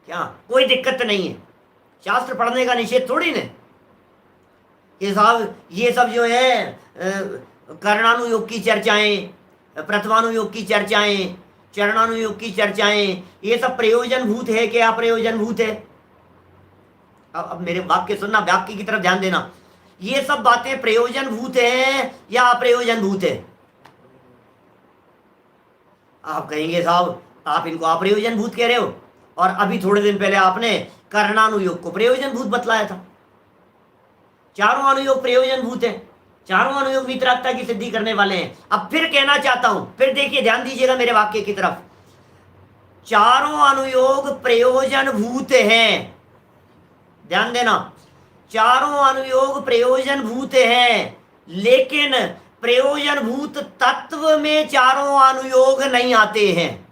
क्या कोई दिक्कत नहीं है। शास्त्र पढ़ने का निषेध थोड़ी न। ये सब जो है कर्णानुयोग की चर्चाएं, प्रथमानुयोग की चर्चाएं, चरणानुयोग की चर्चाएं, ये सब प्रयोजन भूत है कि अप्रयोजन भूत है? अब मेरे वाक्य सुनना, वाक्य की तरफ ध्यान देना। ये सब बातें प्रयोजन भूत है या अप्रयोजन भूत है? आप कहेंगे साहब आप इनको अप्रयोजन भूत कह रहे हो, और अभी थोड़े दिन पहले आपने कर्णानुयोग को प्रयोजन भूत बतलाया था। चारों अनुयोग प्रयोजन भूत है, चारों अनुयोग वितरागता की सिद्धि करने वाले हैं। अब फिर कहना चाहता हूं, फिर देखिए ध्यान दीजिएगा मेरे वाक्य की तरफ। चारों अनुयोग प्रयोजन भूत हैं, ध्यान देना, चारों अनुयोग प्रयोजन भूत हैं, लेकिन प्रयोजन भूत तत्व में चारों अनुयोग नहीं आते हैं।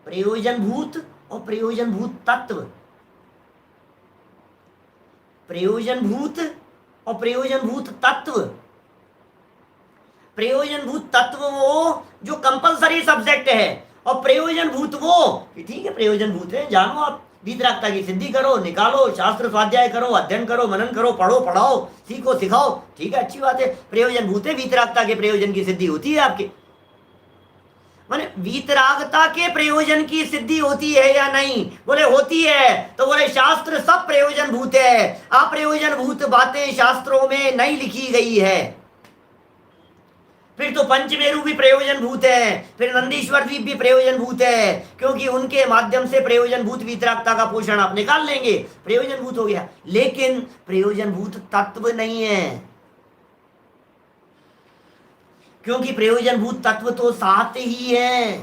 प्रयोजन भूत और प्रयोजन भूत तत्व, प्रयोजन भूत और प्रयोजन भूत तत्व। प्रयोजन भूत तत्व वो जो कंपलसरी सब्जेक्ट है, और प्रयोजन भूत वो ठीक है, प्रयोजन भूत है, जानो आप, वितरागता की सिद्धि करो, निकालो, शास्त्र स्वाध्याय करो, अध्ययन करो, मनन करो, पढ़ो पढ़ाओ, सीखो सिखाओ, ठीक है, अच्छी बात है। प्रयोजन भूत है, वितरागता के प्रयोजन की सिद्धि होती है आपके। माने वीतरागता के प्रयोजन की सिद्धि होती है या नहीं? बोले होती है, तो बोले शास्त्र सब प्रयोजन भूत है, अप्रयोजन भूत बातें शास्त्रों में नहीं लिखी गई है। फिर तो पंचमेरु भी प्रयोजन भूत है, फिर नंदीश्वर द्वीप भी प्रयोजन भूत है, क्योंकि उनके माध्यम से प्रयोजन भूत वीतरागता का पोषण आप निकाल लेंगे, प्रयोजन भूत हो गया। लेकिन प्रयोजन भूत तत्व नहीं है, क्योंकि प्रयोजन भूत तत्व तो 7 ही है।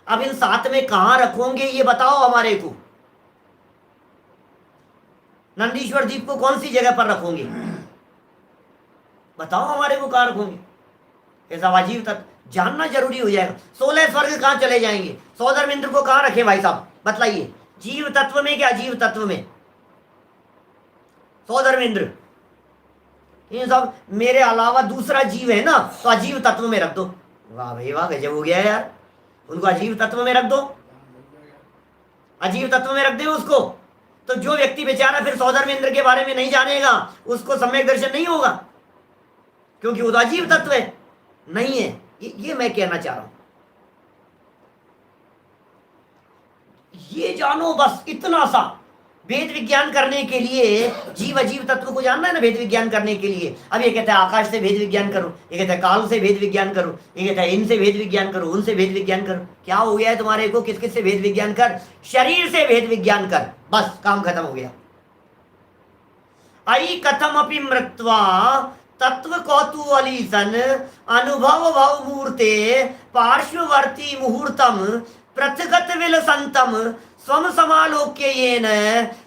अब इन 7 में कहां रखोगे ये बताओ हमारे को। नंदीश्वर द्वीप को कौन सी जगह पर रखोगे? बताओ हमारे को कहां रखोगे। ऐसा अजीब तत्व जानना जरूरी हो जाएगा। 16 स्वर्ग कहां चले जाएंगे? सौधर्मेंद्र को कहां रखे भाई साहब, बतलाइए। जीव तत्व में क्या अजीव तत्व में? सौधर्मेंद्र ये सब मेरे अलावा दूसरा जीव है ना, तो अजीव तत्व में रख दो। वाह भाई वाह, गजब हो गया यार। उनको अजीव तत्व में रख दो, अजीव तत्व में रख दे उसको, तो जो व्यक्ति बेचारा फिर सौधर्मेंद्र के बारे में नहीं जानेगा, उसको सम्यक दर्शन नहीं होगा, क्योंकि वो तो अजीव तत्व है, नहीं है। ये मैं कहना चाह रहा हूं। ये जानो बस इतना सा भेद विज्ञान करने के लिए जीव अजीव तत्व को जानना है ना, भेद विज्ञान करने के लिए। अब ये कहता है आकाश से भेद विज्ञान करो, ये कहता है काल से भेद विज्ञान करो, ये कहता है इनसे भेद विज्ञान करो, उनसे भेद विज्ञान करो। क्या हो गया है तुम्हारे को? किस किस से भेद विज्ञान कर? शरीर से भेद विज्ञान कर, बस काम खत्म हो गया। अई कथम अपि मृत्वा तत्व कौतूहली सन अनुभव भव मूर्ते पार्श्ववर्ती मुहूर्तम पृथगत विलसंतम स्वम समालोक्य येन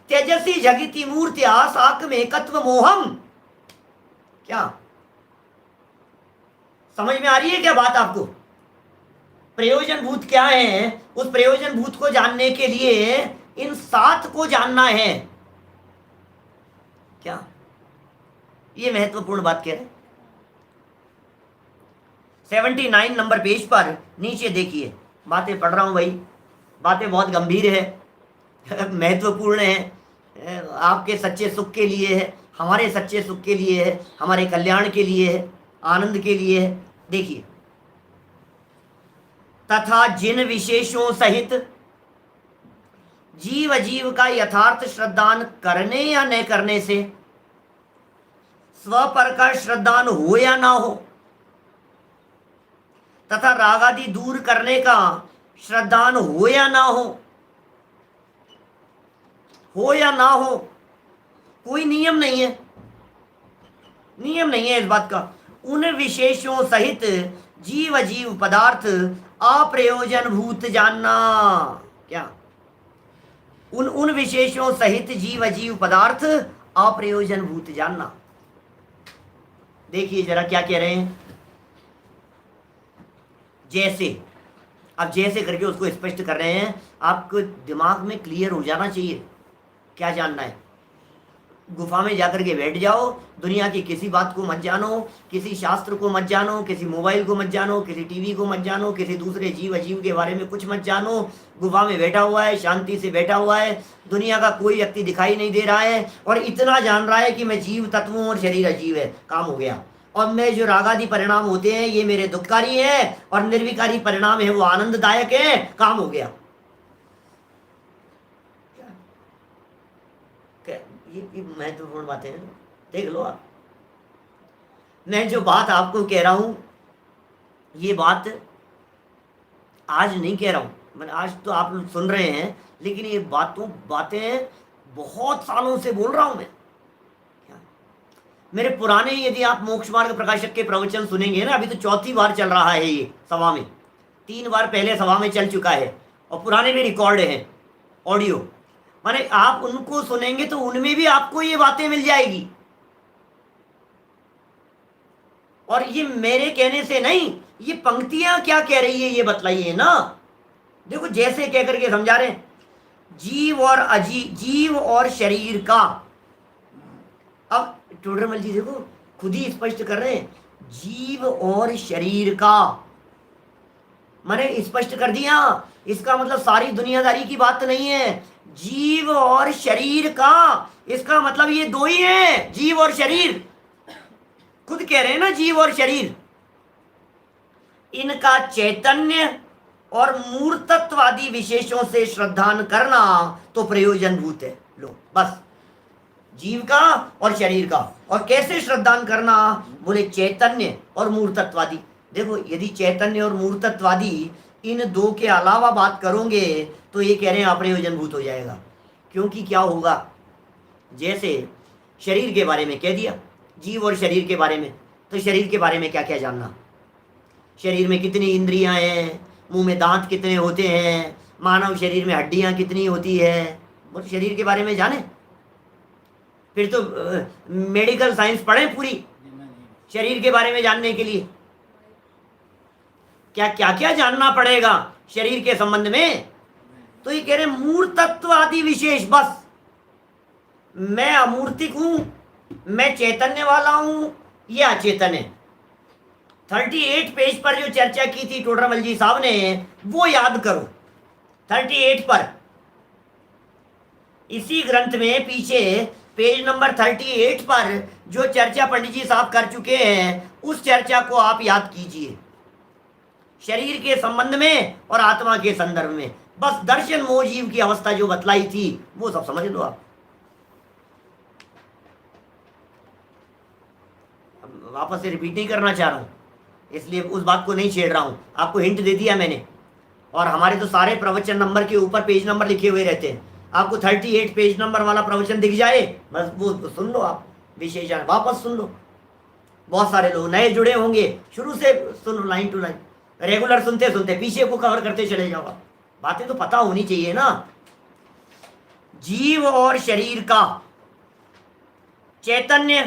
तेजसी जगति मूर्त्या साकमेकत्व मोहम। क्या समझ में आ रही है क्या बात आपको? प्रयोजन भूत क्या है? उस प्रयोजन भूत को जानने के लिए इन 7 को जानना है। क्या ये महत्वपूर्ण बात कह रहे हैं? 79 नंबर पेज पर नीचे देखिए, बातें पढ़ रहा हूं भाई, बातें बहुत गंभीर है, महत्वपूर्ण है, आपके सच्चे सुख के लिए है, हमारे सच्चे सुख के लिए है, हमारे कल्याण के लिए है, आनंद के लिए है। देखिए, तथा जिन विशेषों सहित जीव अजीव का यथार्थ श्रद्धान करने या न करने से स्व पर का श्रद्धान हो या ना हो, तथा राग आदि दूर करने का श्रद्धान हो या ना हो, कोई नियम नहीं है, नियम नहीं है इस बात का। उन विशेषों सहित जीव अजीव पदार्थ अप्रयोजन भूत जानना। क्या? उन विशेषों सहित जीव अजीव पदार्थ अप्रयोजन भूत जानना। देखिए जरा क्या कह रहे हैं। जैसे, अब जैसे करके उसको स्पष्ट कर रहे हैं, आपको दिमाग में क्लियर हो जाना चाहिए क्या जानना है। गुफा में जाकर के बैठ जाओ, दुनिया की किसी बात को मत जानो, किसी शास्त्र को मत जानो, किसी मोबाइल को मत जानो, किसी टीवी को मत जानो, किसी दूसरे जीव अजीव के बारे में कुछ मत जानो। गुफा में बैठा हुआ है, शांति से बैठा हुआ है, दुनिया का कोई व्यक्ति दिखाई नहीं दे रहा है, और इतना जान रहा है कि मैं जीव तत्व हूँ और शरीर अजीव है, काम हो गया। और मैं जो रागादि परिणाम होते हैं ये मेरे दुखकारी है, और निर्विकारी परिणाम है वो आनंददायक है, काम हो गया। ये महत्वपूर्ण बातें हैं, देख लो आप। मैं जो बात आपको कह रहा हूं, ये बात आज नहीं कह रहा हूं, मैंने आज तो आप लोग सुन रहे हैं, लेकिन ये बातें बहुत सालों से बोल रहा हूं मैं। मेरे पुराने, यदि आप मोक्ष मार्ग प्रकाशक के प्रवचन सुनेंगे ना, अभी तो 4थी बार चल रहा है ये सभा में, 3 बार पहले सभा में चल चुका है, और पुराने भी रिकॉर्ड हैं ऑडियो, माने आप उनको सुनेंगे तो उनमें भी आपको ये बातें मिल जाएगी। और ये मेरे कहने से नहीं, ये पंक्तियां क्या कह रही है ये बतलाइए ना। देखो जैसे कह करके समझा रहे हैं, जीव और शरीर का। अब टोडरमल जी देखो खुद ही स्पष्ट कर रहे हैं, जीव और शरीर का, मैंने स्पष्ट कर दिया। इसका मतलब सारी दुनियादारी की बात नहीं है, जीव और शरीर का, इसका मतलब ये 2 ही हैं, जीव और शरीर। खुद कह रहे हैं ना, जीव और शरीर, इनका चैतन्य और मूर्तत्वादी विशेषों से श्रद्धान करना तो प्रयोजन भूत है। लो बस, जीव का और शरीर का। और कैसे श्रद्धान करना? बोले चैतन्य और मूर्तत्वादी। देखो यदि चैतन्य और मूर्तत्वादी इन 2 के अलावा बात करोगे तो ये कह रहे हैं अप्रयोजन भूत हो जाएगा। क्योंकि क्या होगा, जैसे शरीर के बारे में कह दिया, जीव और शरीर के बारे में, तो शरीर के बारे में क्या क्या जानना, शरीर में कितनी इंद्रियां हैं, मुंह में दांत कितने होते हैं, मानव शरीर में हड्डियां कितनी होती है, वो शरीर के बारे में जाने। फिर तो मेडिकल साइंस पढ़ें पूरी शरीर के बारे में जानने के लिए। क्या क्या क्या जानना पड़ेगा शरीर के संबंध में? तो ये कह रहे मूर्तत्व आदि विशेष। बस मैं अमूर्तिक हूं, मैं चैतन्य वाला हूं, ये अचेतन है। 38 पेज पर जो चर्चा की थी टोडरमल जी साहब ने, वो याद करो 38 पर, इसी ग्रंथ में पीछे पेज नंबर 38 पर जो चर्चा पंडित जी साहब कर चुके हैं, उस चर्चा को आप याद कीजिए, शरीर के संबंध में और आत्मा के संदर्भ में। बस दर्शन मोह जीव की अवस्था जो बतलाई थी वो सब समझ लो आप। वापस से रिपीट नहीं करना चाह रहा हूँ, इसलिए उस बात को नहीं छेड़ रहा हूँ, आपको हिंट दे दिया मैंने। और हमारे तो सारे प्रवचन नंबर के ऊपर पेज नंबर लिखे हुए रहते हैं। आपको 38 पेज नंबर वाला प्रवचन दिख जाए, बस वो सुन लो, आप विशेषण वापस सुन लो। बहुत सारे लोग नए जुड़े होंगे, शुरू से सुनो, लाइन टू लाइन, रेगुलर सुनते सुनते पीछे को कवर करते चले जाओ। बातें तो पता होनी चाहिए ना। जीव और शरीर का चैतन्य,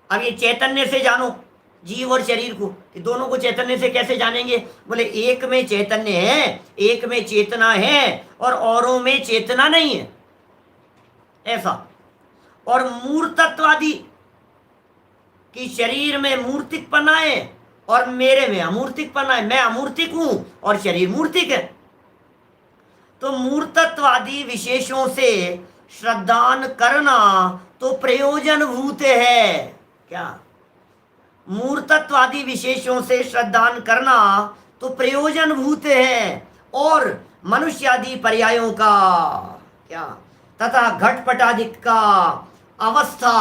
अब ये चैतन्य से जानो जीव और शरीर को, कि दोनों को चैतन्य से कैसे जानेंगे? बोले एक में चैतन्य है, एक में चेतना है, और औरों में चेतना नहीं है, ऐसा। और मूर्तत्वादी कि शरीर में मूर्तिकपना है और मेरे में अमूर्तिकपना है, मैं अमूर्तिक हूं और शरीर मूर्तिक है। तो मूर्तत्वादी विशेषों से श्रद्धान करना तो प्रयोजन भूत है। क्या? मूर्तत्वादी विशेषों से श्रद्धान करना तो प्रयोजन भूत है, और मनुष्यादि पर्यायों का क्या तथा घटपटादिक का अवस्था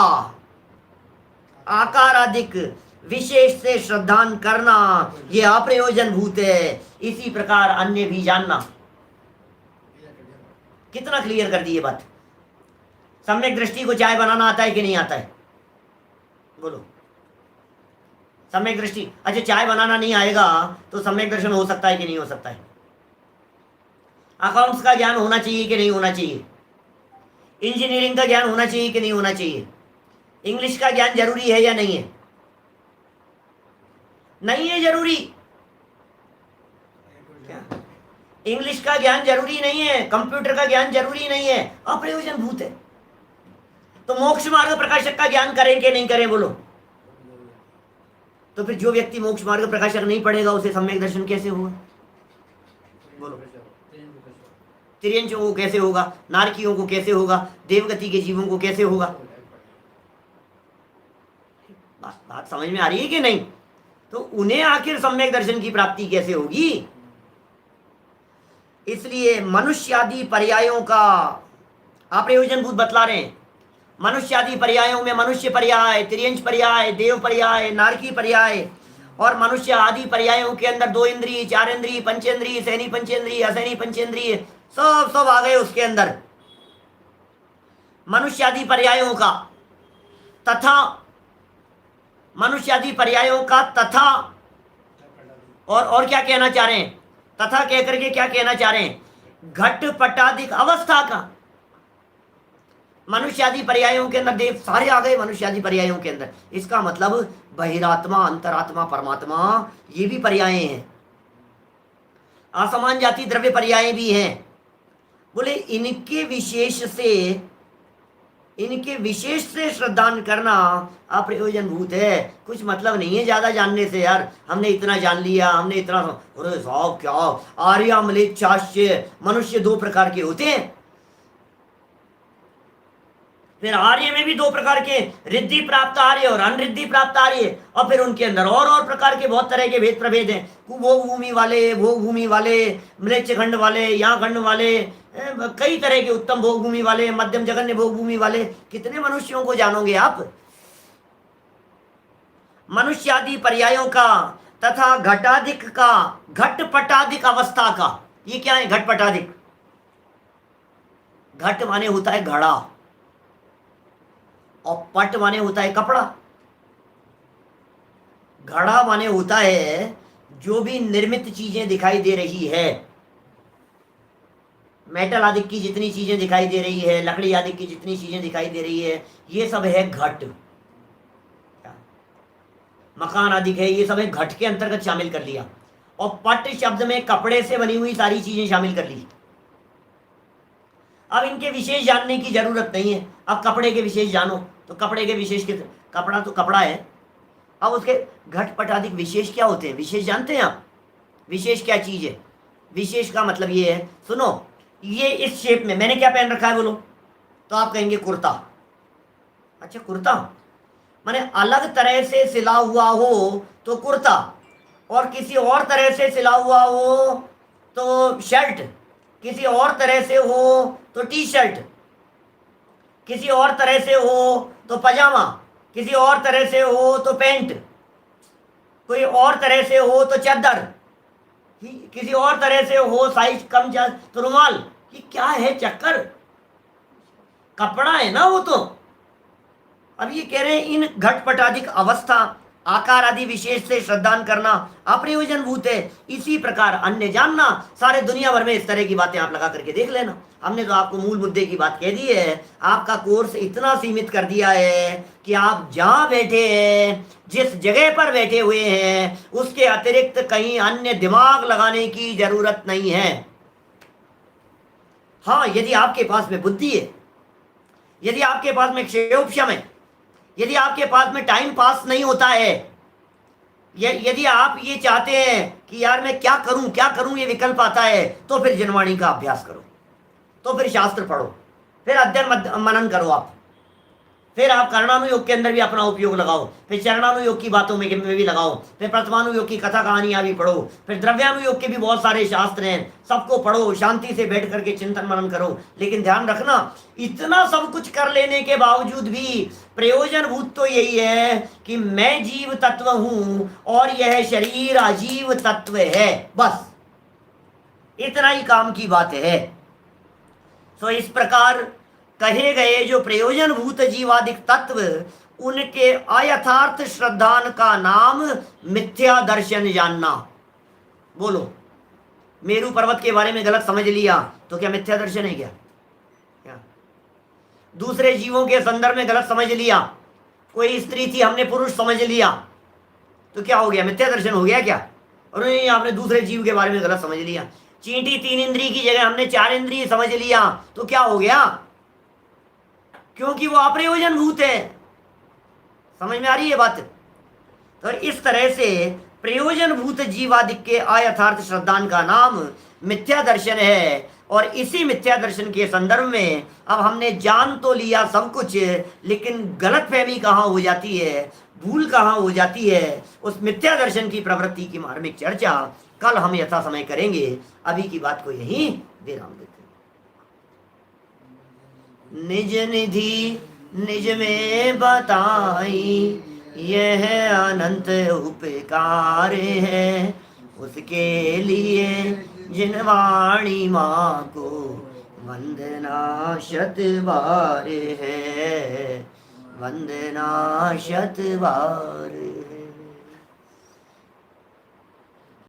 आकारादिक विशेष से श्रद्धान करना ये अप्रयोजन भूत है। इसी प्रकार अन्य भी जानना। कितना क्लियर कर दी ये बात। सम्यक दृष्टि को चाय बनाना आता है कि नहीं आता है? बोलो। सम्यक दृष्टि, अच्छा चाय बनाना नहीं आएगा तो सम्यक दर्शन हो सकता है कि नहीं हो सकता है? अकाउंट्स का ज्ञान होना चाहिए कि नहीं होना चाहिए? इंजीनियरिंग का ज्ञान होना चाहिए कि नहीं होना चाहिए? इंग्लिश का ज्ञान जरूरी है या नहीं है? नहीं है जरूरी। क्या? इंग्लिश का ज्ञान जरूरी नहीं है, कंप्यूटर का ज्ञान जरूरी नहीं है, अप्रयोजन भूत है। तो मोक्ष मार्ग प्रकाशक का ज्ञान करें कि नहीं करें? बोलो। तो फिर जो व्यक्ति मोक्ष मार्ग प्रकाशक नहीं पढ़ेगा उसे सम्यक दर्शन कैसे होगा? बोलो। तिर्यंचों को कैसे होगा? नारकियों को कैसे होगा? देवगति के जीवों को कैसे होगा? बात समझ में आ रही है कि नहीं? तो उन्हें आखिर सम्यक दर्शन की प्राप्ति कैसे होगी? इसलिए मनुष्यादि पर्यायों का अप्रयोजन भूत बतला रहे हैं। मनुष्यादि पर्यायों में मनुष्य पर्याय, तिर्यंच पर्याय, देव पर्याय, नारकी पर्याय, और मनुष्य आदि पर्यायों के अंदर 2 इंद्रिय, 4 इंद्रिय, पंचेंद्रिय, सैनी पंचेंद्रिय, असैनी पंचेंद्रिय, सब आ गए उसके अंदर। मनुष्यादि पर्यायों का तथा, मनुष्यादि पर्यायों का तथा, और क्या कहना चाह रहे हैं? तथा कह करके क्या कहना चाह रहे हैं? घटपटादिक अवस्था का। मनुष्यादि पर्यायों के अंदर देव सारे आ गए मनुष्यादि पर्यायों के अंदर। इसका मतलब बहिरात्मा, अंतरात्मा, परमात्मा ये भी पर्याय हैं। असमान जाति द्रव्य पर्याय भी हैं। बोले इनके विशेष से श्रद्धान करना अप्रयोजन भूत है। कुछ मतलब नहीं है ज्यादा जानने से। यार हमने इतना जान लिया, हमने इतना, अरे साहब क्या आर्य म्लेच्छास्य मनुष्य 2 प्रकार के होते हैं। फिर आर्य में भी 2 प्रकार के, रिद्धि प्राप्त आर्य और अनरिद्धि प्राप्त आर्य, और फिर उनके अंदर और प्रकार के बहुत तरह के भेद प्रभेद हैं। कुभोग भूमि वाले, भोग भूमि वाले, म्लेच्छ खंड वाले, यहाँ खंड वाले, कई तरह के, उत्तम भोग भूमि वाले, मध्यम जघन्य भोग भूमि वाले। कितने मनुष्यों को जानोगे आप? मनुष्यादि पर्यायों का तथा घटाधिक का, घटपटाधिक अवस्था का। ये क्या है घटपटाधिक? घट माने होता है घड़ा, और पट माने होता है कपड़ा। घड़ा माने होता है जो भी निर्मित चीजें दिखाई दे रही है, मेटल आदि की जितनी चीजें दिखाई दे रही है, लकड़ी आदि की जितनी चीजें दिखाई दे रही है, ये सब है घट। मकान आदि है, ये सब है घट के अंतर्गत शामिल कर लिया। और पट शब्द में कपड़े से बनी हुई सारी चीजें शामिल कर ली। अब इनके विशेष जानने की जरूरत नहीं है। अब कपड़े के विशेष जानो तो कपड़े के विशेष के, कपड़ा तो कपड़ा है। अब उसके घटपटाधिक विशेष क्या होते हैं? विशेष जानते हैं आप? विशेष क्या चीज है? विशेष का मतलब ये है, सुनो, ये इस शेप में मैंने क्या पहन रखा है बोलो, तो आप कहेंगे कुर्ता। अच्छा कुर्ता माने अलग तरह से सिला हुआ हो तो कुर्ता, और किसी और तरह से सिला हुआ हो तो शर्ट, किसी और तरह से हो तो टी शर्ट, किसी और तरह से हो तो पजामा, किसी और तरह से हो तो पेंट, कोई और तरह से हो तो चादर, किसी और तरह से हो साइज कम ज्यादा तो रुमाल। ये क्या है चक्कर? कपड़ा है ना वो तो। अब ये कह रहे हैं इन घटपटाधिक अवस्था आकार आदि विशेष से श्रद्धान करना अप्रयोजन भूत है। इसी प्रकार अन्य जानना, सारे दुनिया भर में इस तरह की बातें आप लगा करके देख लेना। हमने तो आपको मूल मुद्दे की बात कह दी है। आपका कोर्स इतना सीमित कर दिया है कि आप जहां बैठे हैं, जिस जगह पर बैठे हुए हैं, उसके अतिरिक्त कहीं अन्य दिमाग लगाने की जरूरत नहीं है। हाँ, यदि आपके पास में बुद्धि है, यदि आपके पास में क्षयोपशम है, यदि आपके पास में टाइम पास नहीं होता है, यदि आप ये चाहते हैं कि यार मैं क्या करूं ये विकल्प आता है, तो फिर जनवाणी का अभ्यास करो, तो फिर शास्त्र पढ़ो, फिर अध्ययन मनन करो आप, फिर आप करणानुयोग के अंदर भी अपना उपयोग लगाओ, फिर चरणानुयोग की बातों में भी लगाओ, फिर प्रथमानुयोग की कथा कहानियां भी पढ़ो, फिर द्रव्यानुयोग के भी बहुत सारे शास्त्र हैं, सबको पढ़ो, शांति से बैठ करके चिंतन मनन करो। लेकिन ध्यान रखना, इतना सब कुछ कर लेने के बावजूद भी प्रयोजन भूत तो यही है कि मैं जीव तत्व हूं और यह शरीर अजीव तत्व है, बस इतना ही काम की बात है। तो इस प्रकार कहे गए जो प्रयोजन भूत जीवादिक तत्व, उनके अयथार्थ श्रद्धान का नाम मिथ्या दर्शन जानना। बोलो, मेरू पर्वत के बारे में गलत समझ लिया तो क्या मिथ्या दर्शन है क्या? दूसरे जीवों के संदर्भ में गलत समझ लिया, कोई स्त्री थी हमने पुरुष समझ लिया तो क्या हो गया? मिथ्या दर्शन हो गया क्या? और नहीं, आपने दूसरे जीव के बारे में गलत समझ लिया। चींटी 3 इंद्रिय की जगह हमने 4 इंद्रिय समझ लिया तो क्या हो गया? क्योंकि वो अप्रयोजन भूत है। समझ में आ रही है बात? तो इस तरह से प्रयोजन भूत जीवादिक के अयथार्थ श्रद्धान का नाम मिथ्या दर्शन है। और इसी मिथ्या दर्शन के संदर्भ में अब हमने जान तो लिया सब कुछ, लेकिन गलतफहमी कहाँ हो जाती है, भूल कहाँ हो जाती है, उस मिथ्या दर्शन की प्रवृत्ति की मार्मिक चर्चा कल हम यथा समय करेंगे। अभी की बात को यहीं विराम देते हैं। निज निधि निज में बताई, यह अनंत उपकार है, उसके लिए जिन वाणी माँ को वंदना शत बार है, वंदना शत बार है।